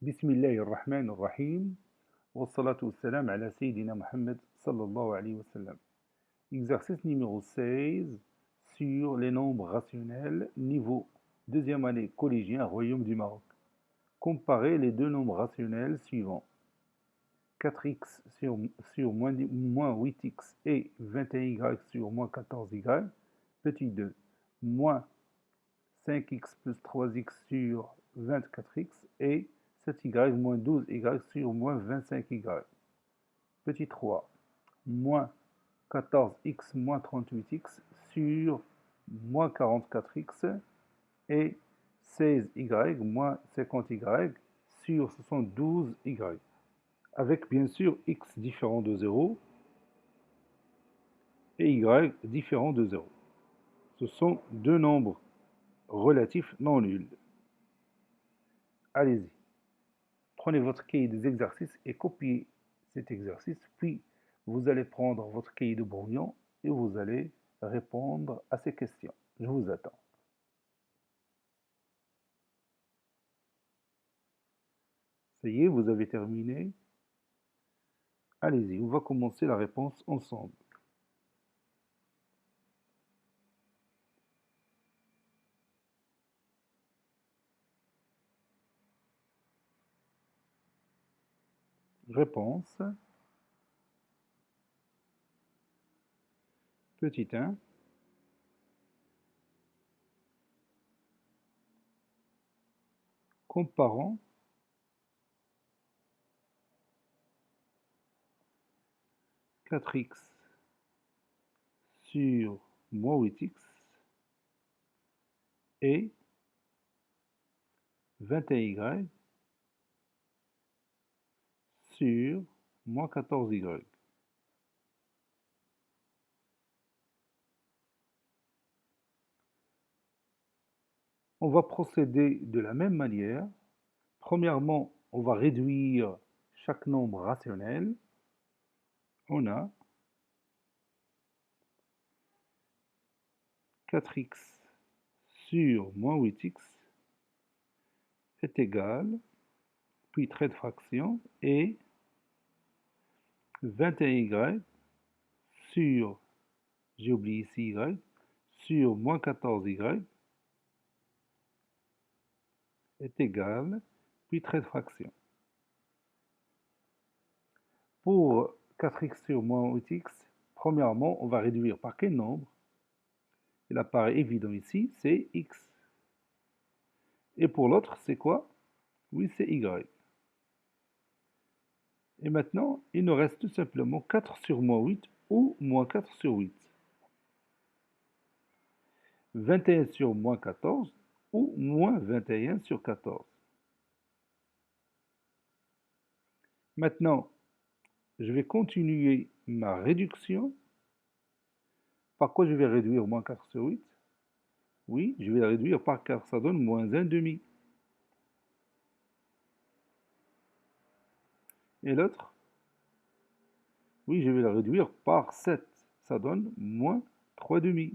بسم الله الرحمن الرحيم والصلاة والسلام على سيدنا Mohammed sallallahu alayhi wa sallam. Exercice numéro 16 sur les nombres rationnels, niveau deuxième année collégien, Royaume du Maroc. Comparez les deux nombres rationnels suivants. 4x sur moins 8x et 21y sur moins 14y. Petit 2. Moins 5x plus 3x sur 24x et 7y moins 12y sur moins 25y. Petit 3. Moins 14x moins 38x sur moins 44x et 16y moins 50y sur 72y. Avec bien sûr x différent de 0 et y différent de 0. Ce sont deux nombres relatifs non nuls. Allez-y. Prenez votre cahier des exercices et copiez cet exercice, puis vous allez prendre votre cahier de brouillon et vous allez répondre à ces questions. Je vous attends. Ça y est, vous avez terminé. Allez-y, on va commencer la réponse ensemble. Réponse. Petit 1. Comparons quatre x sur moins 8x et 21y sur moins 14y. On va procéder de la même manière. Premièrement, on va réduire chaque nombre rationnel. On a 4x sur moins 8x est égal, puis trait de fraction, et 21y sur, j'ai oublié ici y, sur moins 14y est égal, puis trait de fraction. Pour 4x sur moins 8x, premièrement, on va réduire par quel nombre? Il apparaît évident ici, c'est x. Et pour l'autre, c'est quoi? Oui, c'est y. Et maintenant, il nous reste tout simplement 4 sur moins 8 ou moins 4 sur 8. 21 sur moins 14 ou moins 21 sur 14. Maintenant, je vais continuer ma réduction. Par quoi je vais réduire moins 4 sur 8? Oui, je vais la réduire par 4, ça donne moins 1 demi. Et l'autre? Oui, je vais la réduire par 7, ça donne moins 3 demi.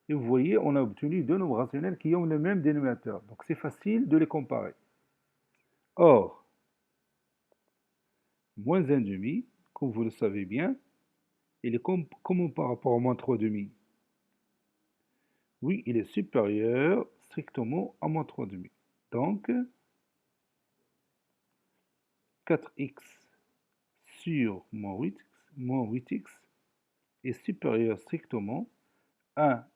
Et vous voyez, on a obtenu deux nombres rationnels qui ont le même dénominateur. Donc c'est facile de les comparer. Or, moins 1 demi, comme vous le savez bien, il est comment par rapport à moins 3 demi? Oui, il est supérieur strictement à moins 3 demi. Donc, 4x sur moins 8x est supérieur strictement à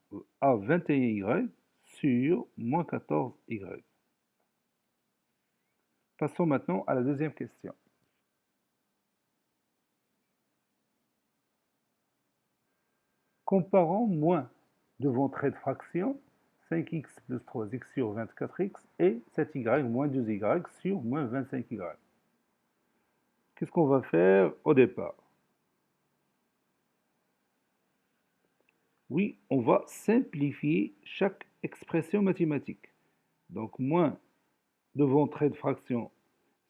21y sur moins 14y. Passons maintenant à la deuxième question. Comparons moins devant trait de fraction 5x plus 3x sur 24x et 7y moins 2y sur moins 25y. Qu'est-ce qu'on va faire au départ? Oui, on va simplifier chaque expression mathématique. Donc, moins devant trait de fraction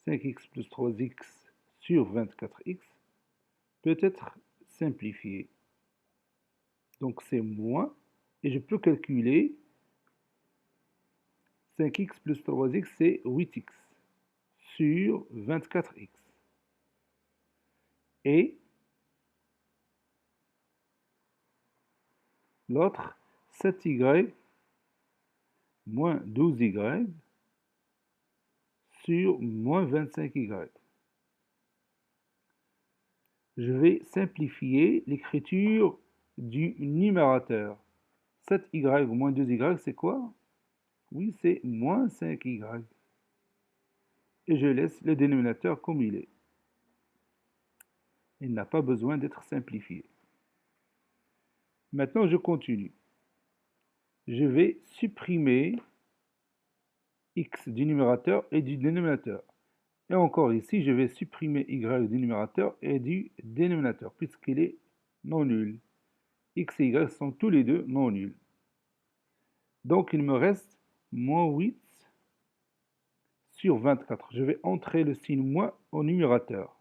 5x plus 3x sur 24x peut être simplifié. Donc, c'est moins, et je peux calculer 5x plus 3x, c'est 8x sur 24x. Et l'autre, 7y moins 12y sur moins 25y. Je vais simplifier l'écriture du numérateur. 7y moins 2y, c'est quoi? Oui, c'est moins 5y. Et je laisse le dénominateur comme il est. Il n'a pas besoin d'être simplifié. Maintenant, je continue. Je vais supprimer x du numérateur et du dénominateur. Et encore ici, je vais supprimer y du numérateur et du dénominateur, puisqu'il est non nul. X et y sont tous les deux non nuls. Donc, il me reste moins 8 sur 24. Je vais entrer le signe moins au numérateur.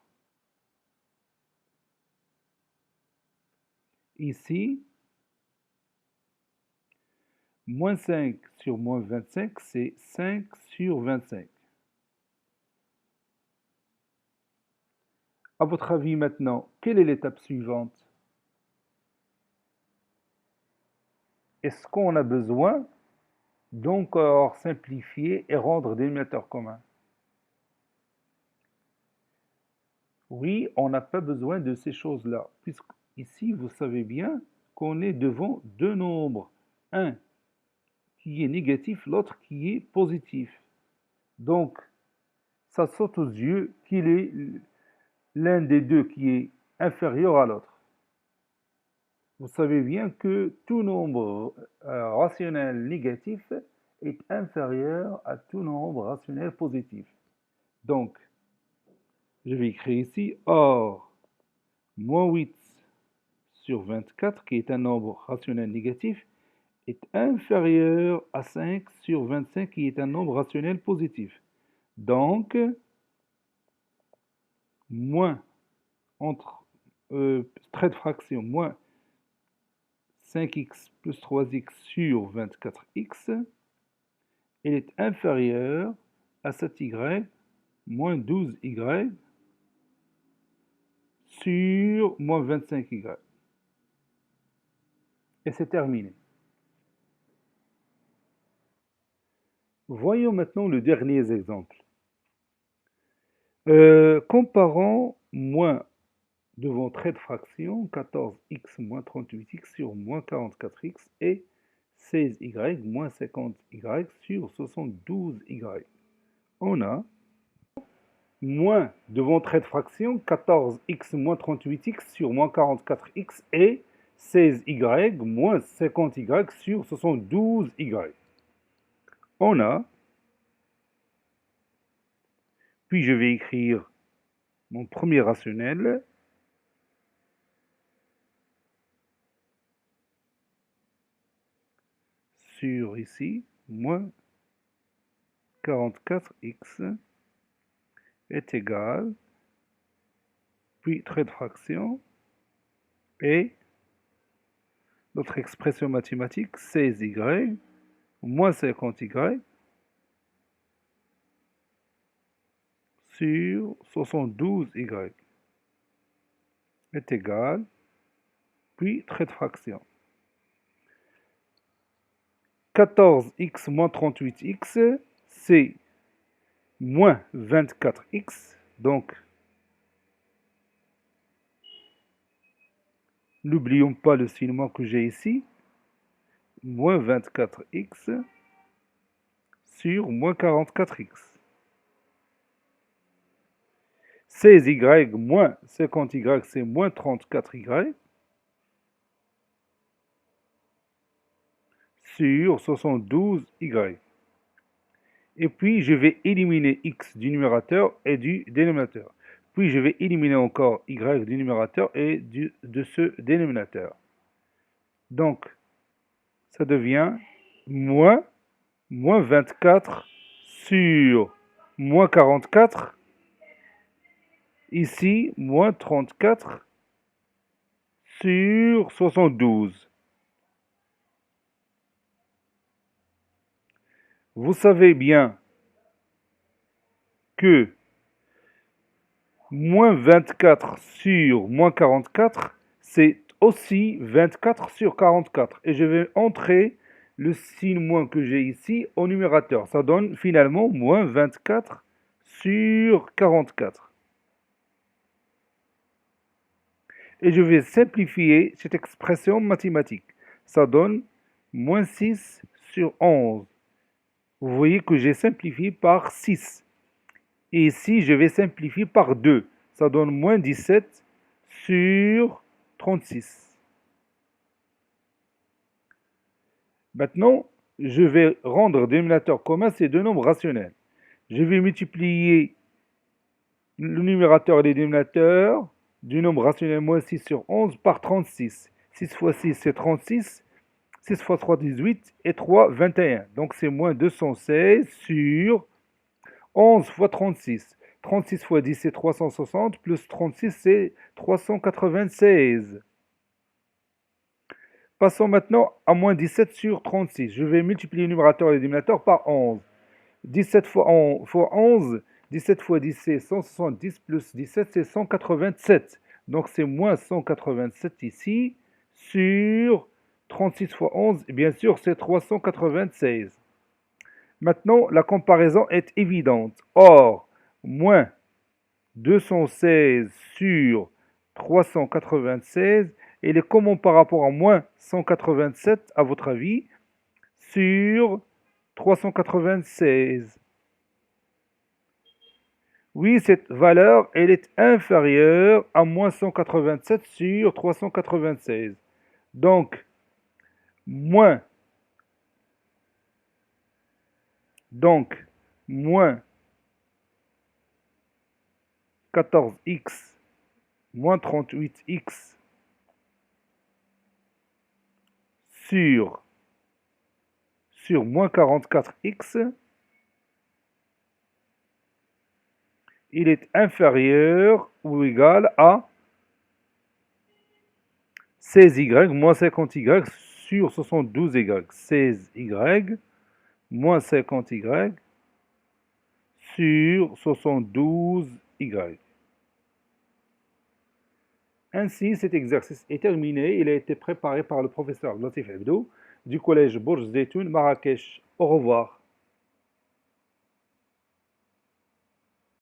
Ici, moins 5 sur moins 25, c'est 5 sur 25. À votre avis maintenant, quelle est l'étape suivante? Est-ce qu'on a besoin d'encore simplifier et rendre dénominateur commun? Oui, on n'a pas besoin de ces choses-là, puisque ici, vous savez bien qu'on est devant deux nombres. Un qui est négatif, l'autre qui est positif. Donc, ça saute aux yeux qu'il est l'un des deux qui est inférieur à l'autre. Vous savez bien que tout nombre rationnel négatif est inférieur à tout nombre rationnel positif. Donc, je vais écrire ici, or, moins 8 sur 24, qui est un nombre rationnel négatif, est inférieur à 5 sur 25, qui est un nombre rationnel positif. Donc, moins, entre trait de fraction, moins 5x plus 3x sur 24x, elle est inférieure à 7y moins 12y sur moins 25y. Et c'est terminé. Voyons maintenant le dernier exemple. Comparons moins devant trait de fraction 14x moins 38x sur moins 44x et 16y moins 50y sur 72y. On a moins devant trait de fraction 14x moins 38x sur moins 44x et 16y moins 50y sur 72y. On a, puis je vais écrire mon premier rationnel, sur ici, moins 44x est égal, puis trait de fraction, et notre expression mathématique, 16y moins 50y sur 72y est égal, puis trait de fraction. 14x moins 38x, c'est moins 24x, donc n'oublions pas le signe moins que j'ai ici, moins 24x sur moins 44x. 16y moins 50y, c'est moins 34y sur 72y. Et puis, je vais éliminer x du numérateur et du dénominateur. Puis, je vais éliminer encore y du numérateur et de ce dénominateur. Donc, ça devient moins 24 sur moins 44. Ici, moins 34 sur 72. Vous savez bien que moins 24 sur moins 44, c'est aussi 24 sur 44. Et je vais entrer le signe moins que j'ai ici au numérateur. Ça donne finalement moins 24 sur 44. Et je vais simplifier cette expression mathématique. Ça donne moins 6 sur 11. Vous voyez que j'ai simplifié par 6. Et ici, je vais simplifier par 2. Ça donne moins 17 sur 36. Maintenant, je vais rendre dénominateur commun ces deux nombres rationnels. Je vais multiplier le numérateur et les dénominateurs du nombre rationnel moins 6 sur 11 par 36. 6 fois 6, c'est 36. 6 fois 3, 18. Et 3, 21. Donc, c'est moins 216 sur 11 fois 36. 36 fois 10, c'est 360. Plus 36, c'est 396. Passons maintenant à moins 17 sur 36. Je vais multiplier le numérateur et le dénominateur par 11. 17 fois 11, 17 fois 10, c'est 170, plus 17, c'est 187. Donc c'est moins 187 ici, sur 36 fois 11, et bien sûr c'est 396. Maintenant, la comparaison est évidente. Or, moins 216 sur 396, elle est comment par rapport à moins 187, à votre avis, sur 396? Oui, cette valeur, elle est inférieure à moins 187 sur 396. Donc, moins, donc, moins 14x moins 38x sur, sur moins 44x, il est inférieur ou égal à 16y moins 50y sur 72y. 16y moins 50y sur 72y. Ainsi, cet exercice est terminé. Il a été préparé par le professeur Latif Hebdo du collège Bourj Zeytoun, Marrakech. Au revoir.